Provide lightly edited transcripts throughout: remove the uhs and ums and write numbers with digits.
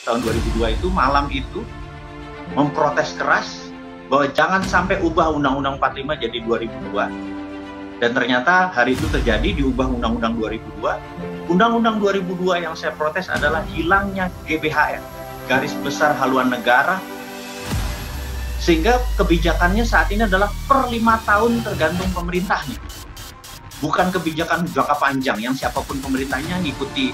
tahun 2002 itu, malam itu memprotes keras bahwa jangan sampai ubah Undang-Undang 45 jadi 2002. Dan ternyata hari itu terjadi, diubah Undang-Undang 2002. Undang-Undang 2002 yang saya protes adalah hilangnya GBHN, Garis Besar Haluan Negara, sehingga kebijakannya saat ini adalah per 5 tahun tergantung pemerintahnya. Bukan kebijakan jangka panjang yang siapapun pemerintahnya ngikuti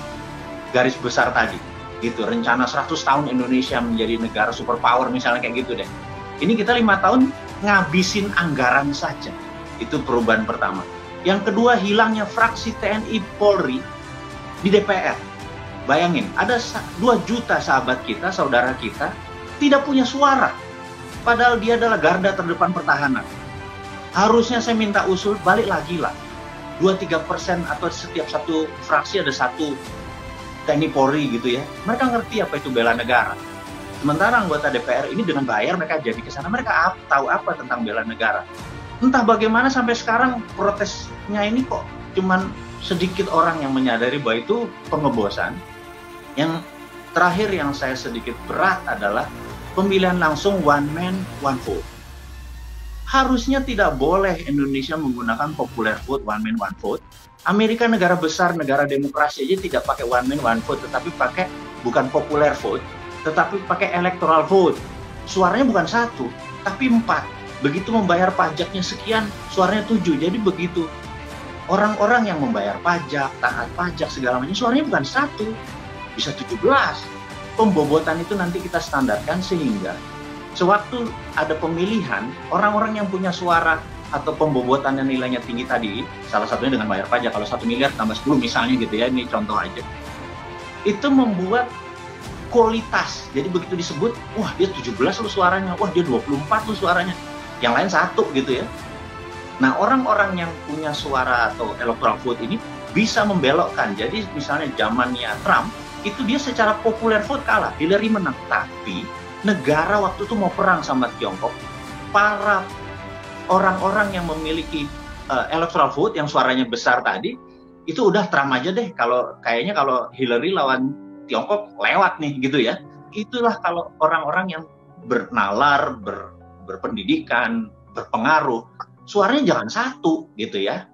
garis besar tadi. Gitu, rencana 100 tahun Indonesia menjadi negara superpower misalnya kayak gitu deh. Ini kita 5 tahun ngabisin anggaran saja. Itu perubahan pertama. Yang kedua, hilangnya fraksi TNI Polri di DPR. Bayangin, ada 2 juta sahabat kita, saudara kita, tidak punya suara. Padahal dia adalah garda terdepan pertahanan. Harusnya saya minta usul, balik lagi lah. 2-3% atau setiap satu fraksi ada satu TNI Polri gitu ya. Mereka ngerti apa itu bela negara. Sementara anggota DPR ini dengan bayar mereka jadi ke sana, mereka tahu apa tentang bela negara. Entah bagaimana sampai sekarang protesnya ini kok cuman sedikit orang yang menyadari bahwa itu pengebosan. Yang terakhir yang saya sedikit berat adalah pemilihan langsung one man one vote. Harusnya tidak boleh Indonesia menggunakan popular vote, one man one vote. Amerika negara besar, negara demokrasi aja tidak pakai one man one vote, tetapi pakai bukan popular vote, tetapi pakai electoral vote. Suaranya bukan 1, tapi 4. Begitu membayar pajaknya sekian, suaranya 7. Jadi begitu orang-orang yang membayar pajak, taat pajak, segala macam, suaranya bukan 1, bisa 17. Pembobotan itu nanti kita standarkan sehingga sewaktu ada pemilihan, orang-orang yang punya suara atau pembobotan yang nilainya tinggi tadi, salah satunya dengan bayar pajak, kalau 1 miliar tambah 10 misalnya gitu ya, ini contoh aja, itu membuat kualitas. Jadi begitu disebut, wah dia 17 loh suaranya, wah dia 24 loh suaranya, yang lain 1 gitu ya. Nah, orang-orang yang punya suara atau electoral vote ini bisa membelokkan. Jadi misalnya zamannya Trump, itu dia secara populer vote kalah, Hillary menang, tapi negara waktu itu mau perang sama Tiongkok, para orang-orang yang memiliki electoral vote yang suaranya besar tadi, itu udah Trump aja deh, kayaknya kalau Hillary lawan Tiongkok lewat nih gitu ya. Itulah kalau orang-orang yang bernalar, berpendidikan, berpengaruh, suaranya jangan 1 gitu ya.